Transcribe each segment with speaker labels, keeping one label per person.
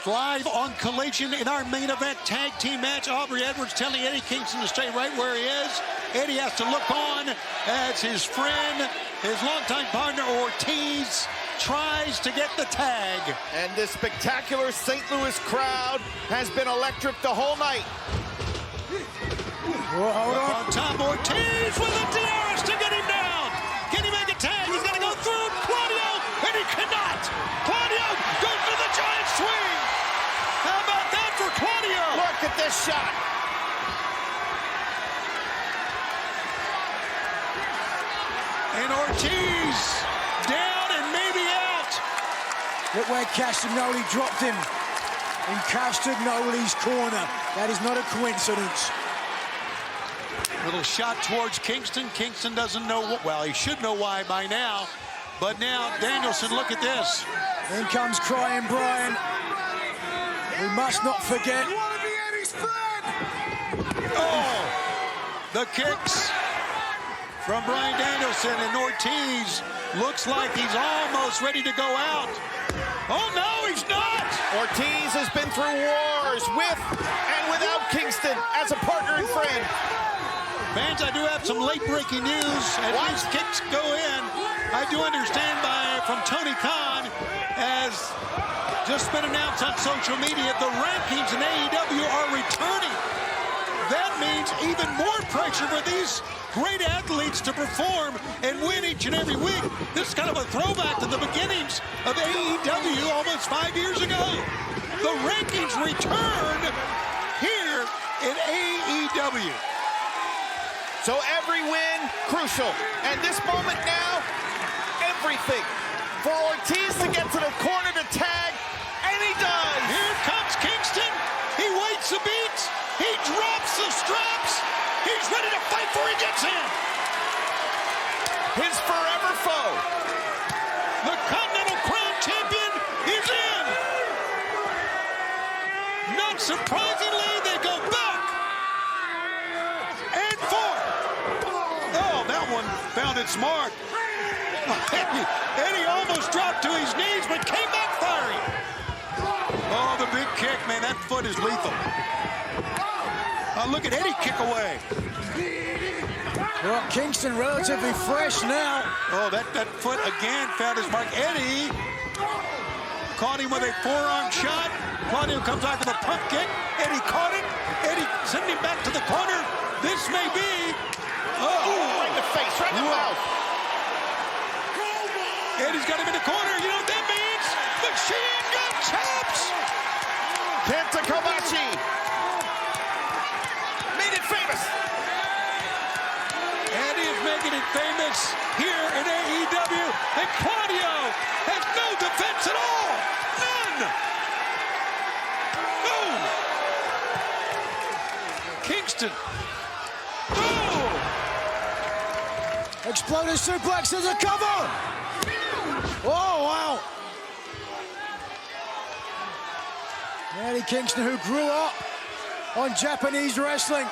Speaker 1: live on Collision in our main event tag team match. Aubrey Edwards telling Eddie Kingston to stay right where he is. Eddie has to look on as his friend, his longtime partner Ortiz, tries to get the tag.
Speaker 2: And this spectacular St. Louis crowd has been electric the whole night.
Speaker 1: Hold on top, Ortiz with a DRS to get him down. Can he make a tag? He's got to go through Claudio, and he cannot. Claudio goes for the giant swing. How about that for Claudio?
Speaker 2: Look at this shot.
Speaker 1: And Ortiz down and maybe out.
Speaker 3: Look where Castagnoli dropped him. In Castagnoli's corner. That is not a coincidence.
Speaker 1: Little shot towards Kingston. Kingston doesn't know, well, he should know why by now. But now, Danielson, look at this.
Speaker 3: In comes Crying Brian. We must not forget.
Speaker 1: Oh, the kicks from Brian Danielson, and Ortiz looks like he's almost ready to go out. Oh, no, he's not.
Speaker 2: Ortiz has been through wars with and without Kingston as a partner and friend.
Speaker 1: Fans, I do have some late-breaking news. As these kicks go in, I do understand from Tony Khan, as just been announced on social media, the rankings in AEW are returning. That means even more pressure for these great athletes to perform and win each and every week. This is kind of a throwback to the beginnings of AEW almost 5 years ago. The rankings return here in AEW.
Speaker 2: So every win, crucial. And this moment now, everything. For Ortiz to get to the corner to tag, and he does.
Speaker 1: Here comes Kingston. He waits a beat. He drops the straps. He's ready to fight before he gets in.
Speaker 2: His forever foe.
Speaker 1: The Continental Crown Champion is in. Not surprisingly, they go back and forth. Oh, that one found its mark. Eddie almost dropped to his knees, but came back firing. Oh, the big kick, man. That foot is lethal. Look at Eddie kick away.
Speaker 3: Well, Kingston relatively fresh now.
Speaker 1: Oh, that foot again found his mark. Eddie caught him with a forearm shot. Claudio comes out with a pump kick. Eddie caught it. Eddie sent him back to the corner. This may be...
Speaker 2: Oh, right in the face, right in the mouth.
Speaker 1: Eddie's got him in the corner. You know what that means? Machine gun chops!
Speaker 2: Kenta Kobashi made it famous.
Speaker 1: Eddie is making it famous here in AEW. And Claudio has no defense at all. None. No. Kingston. Oh.
Speaker 3: Exploding suplex as a cover. Oh, wow. Eddie Kingston, who grew up on Japanese wrestling,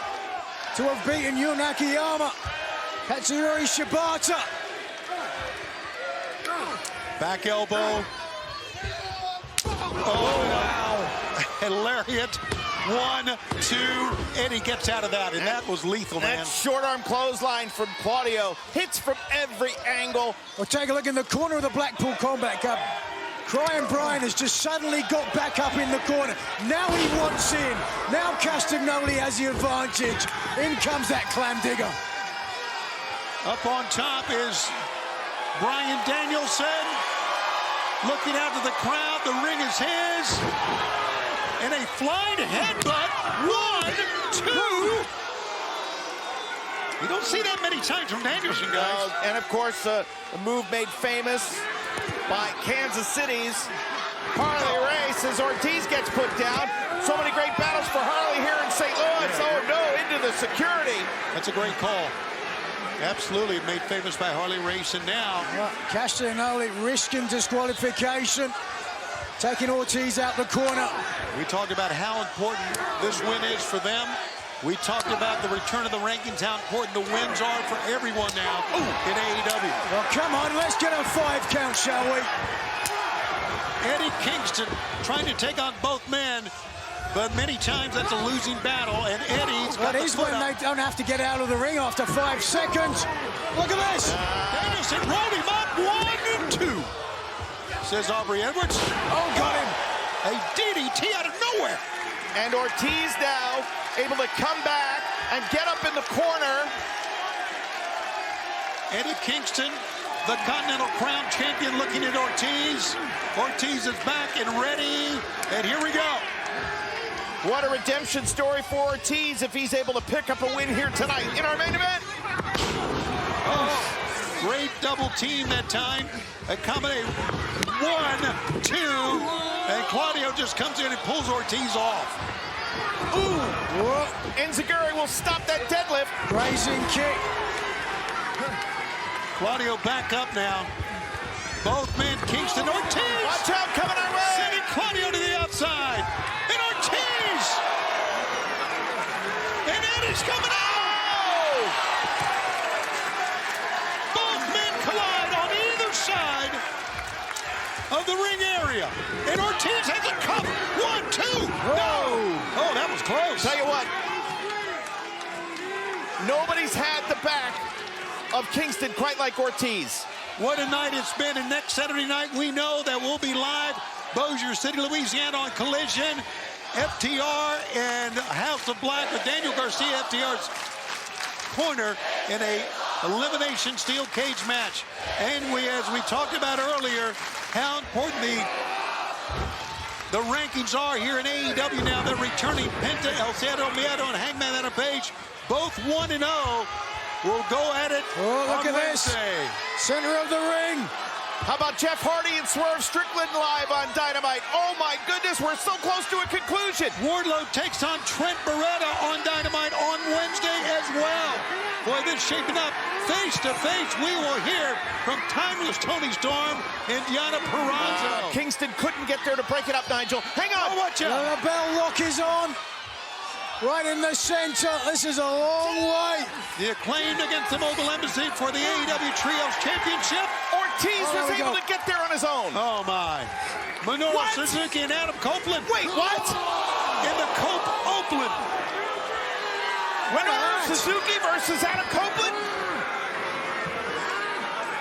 Speaker 3: to have beaten Yu Nakayama, Katsuyori Shibata.
Speaker 1: Back elbow. Oh, wow. And lariat. 1, 2. Eddie gets out of that, and that was lethal, man.
Speaker 2: That short arm clothesline from Claudio. Hits from every angle.
Speaker 3: Well, take a look in the corner of the Blackpool Combat Cup. Crying Brian has just suddenly got back up in the corner. Now he wants in. Now Castagnoli has the advantage. In comes that clam digger.
Speaker 1: Up on top is Brian Danielson. Looking out to the crowd. The ring is his. And a flying headbutt. 1, 2. You don't see that many times from Danielson, guys.
Speaker 2: And of course, a move made famous by Kansas City's Harley Race as Ortiz gets put down. So many great battles for Harley here in St. Louis. Oh no, into the security.
Speaker 1: That's a great call. Absolutely made famous by Harley Race, and now
Speaker 3: Castagnoli risking disqualification, taking Ortiz out the corner.
Speaker 1: We talked about how important this win is for them. We talked about the return of the rankings, how important the wins are for everyone now in AEW.
Speaker 3: Well, come on, let's get a 5 count, shall we?
Speaker 1: Eddie Kingston trying to take on both men, but many times that's a losing battle, and Eddie's got
Speaker 3: That is when they don't have to get out of the ring after 5 seconds. Look at this.
Speaker 1: Danielson rolled him up, 1 and 2, says Aubrey Edwards.
Speaker 3: Oh, got him.
Speaker 1: A DDT out of nowhere.
Speaker 2: And Ortiz now able to come back and get up in the corner.
Speaker 1: Eddie Kingston, the Continental Crown champion, looking at Ortiz. Ortiz is back and ready, and here we go.
Speaker 2: What a redemption story for Ortiz if he's able to pick up a win here tonight in our main event.
Speaker 1: Oh, great double team that time. Accommodate 1, 2, and Claudio just comes in and pulls Ortiz off.
Speaker 2: Ooh, Enziguri will stop that deadlift.
Speaker 3: Raising kick.
Speaker 1: Claudio back up now. Both men, Kingston, Ortiz.
Speaker 2: Watch out, coming our way.
Speaker 1: Sending Claudio to the outside. And Ortiz. And Eddie's coming out. Both men collide on either side of the ring area. And Ortiz has a cup. 1, 2. No. Oh, that was close.
Speaker 2: Tell you what. Nobody's had the back of Kingston quite like Ortiz.
Speaker 1: What a night it's been, and next Saturday night we know that we'll be live Bossier City, Louisiana on Collision, FTR and House of Black with Daniel Garcia, FTR's corner in a elimination steel cage match. And as we talked about earlier, how important the rankings are here in AEW now. They're returning Penta, El Cerro Miedo, and Hangman Adam Page, both 1-0. We'll go at it on Wednesday.
Speaker 3: Center of the ring.
Speaker 2: How about Jeff Hardy and Swerve Strickland live on Dynamite? Oh my goodness, we're so close to a conclusion.
Speaker 1: Wardlow takes on Trent Beretta on Dynamite on Wednesday as well. Boy, this is shaping up. Face to face, we will hear from Timeless Tony Storm and Diana Purrazzo.
Speaker 2: Kingston couldn't get there to break it up, Nigel. Hang on.
Speaker 1: Oh, watch out.
Speaker 3: The bell lock is on. Right in the center. This is a long way.
Speaker 1: The Acclaimed against the Mobile Embassy for the AEW Trios Championship.
Speaker 2: Ortiz was able to get there on his own.
Speaker 1: Oh, my. Minoru Suzuki and Adam Copeland.
Speaker 2: Wait, what?
Speaker 1: In the Oakland.
Speaker 2: Minoru Suzuki versus Adam Copeland?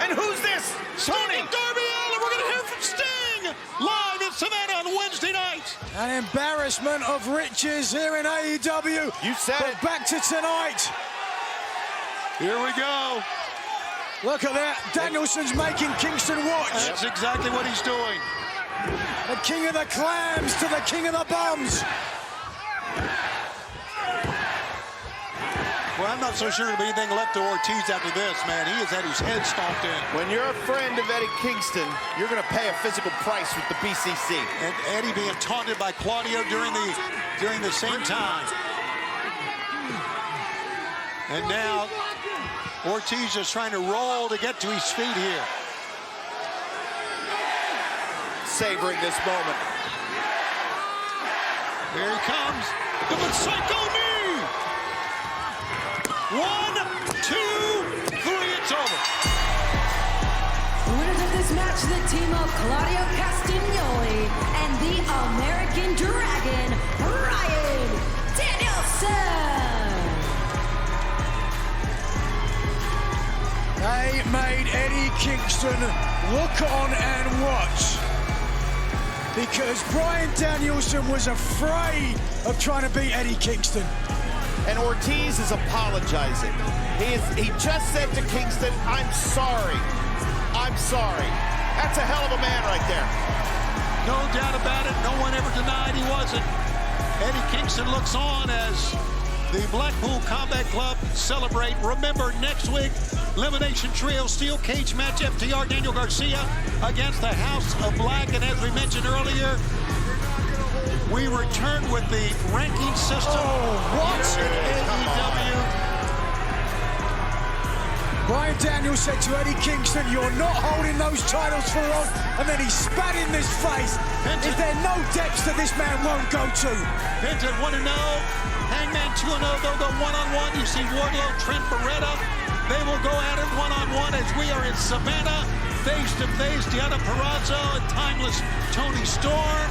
Speaker 2: And who's this? Tony.
Speaker 1: Darby Allin. We're going to hear from Sting live in Savannah on Wednesday night.
Speaker 3: An embarrassment of riches here in AEW.
Speaker 2: You said
Speaker 3: but
Speaker 2: it.
Speaker 3: Back to tonight.
Speaker 1: Here we go.
Speaker 3: Look at that. Danielson's making Kingston watch.
Speaker 1: That's exactly what he's doing.
Speaker 3: The king of the clams to the king of the bums.
Speaker 1: Well, I'm not so sure there'll be anything left to Ortiz after this, man. He has had his head stomped in.
Speaker 2: When you're a friend of Eddie Kingston, you're going to pay a physical price with the BCC.
Speaker 1: And Eddie being taunted by Claudio during the same time. And now Ortiz is trying to roll to get to his feet here.
Speaker 2: Savoring this moment.
Speaker 1: Here he comes. The Psycho knee. 1, 2, 3, it's over.
Speaker 4: The winners of this match, the team of Claudio Castagnoli and the American Dragon, Bryan Danielson.
Speaker 3: They made Eddie Kingston look on and watch. Because Bryan Danielson was afraid of trying to beat Eddie Kingston.
Speaker 2: And Ortiz is apologizing. He just said to Kingston, I'm sorry. I'm sorry. That's a hell of a man right there.
Speaker 1: No doubt about it. No one ever denied he wasn't. Eddie Kingston looks on as the Blackpool Combat Club celebrate. Remember, next week, Elimination Trio Steel Cage match, FTR Daniel Garcia against the House of Black. And as we mentioned earlier, we return with the ranking system.
Speaker 3: What?
Speaker 1: In AEW.
Speaker 3: Bryan Daniels said to Eddie Kingston, you're not holding those titles for long. And then he spat in his face. Is there no depths that this man won't go to?
Speaker 1: Penta 1-0. Hangman 2-0. They'll go one-on-one. You see Wardlow, Trent Beretta. They will go at it one-on-one as we are in Savannah face-to-face Deonna Purrazzo and timeless Toni Storm.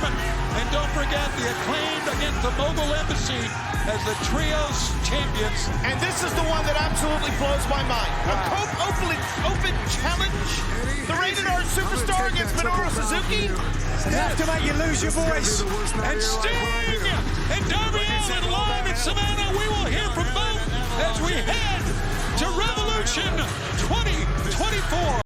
Speaker 1: And don't forget the Acclaimed against the Mogul Embassy as the Trios champions.
Speaker 2: And this is the one that absolutely blows my mind. A open challenge. The Rated R Superstar against Minoru Suzuki.
Speaker 3: Enough to make you lose your voice.
Speaker 1: And Sting and Darby Allin live in Savannah. We will hear from both as we head to Revolution 2024.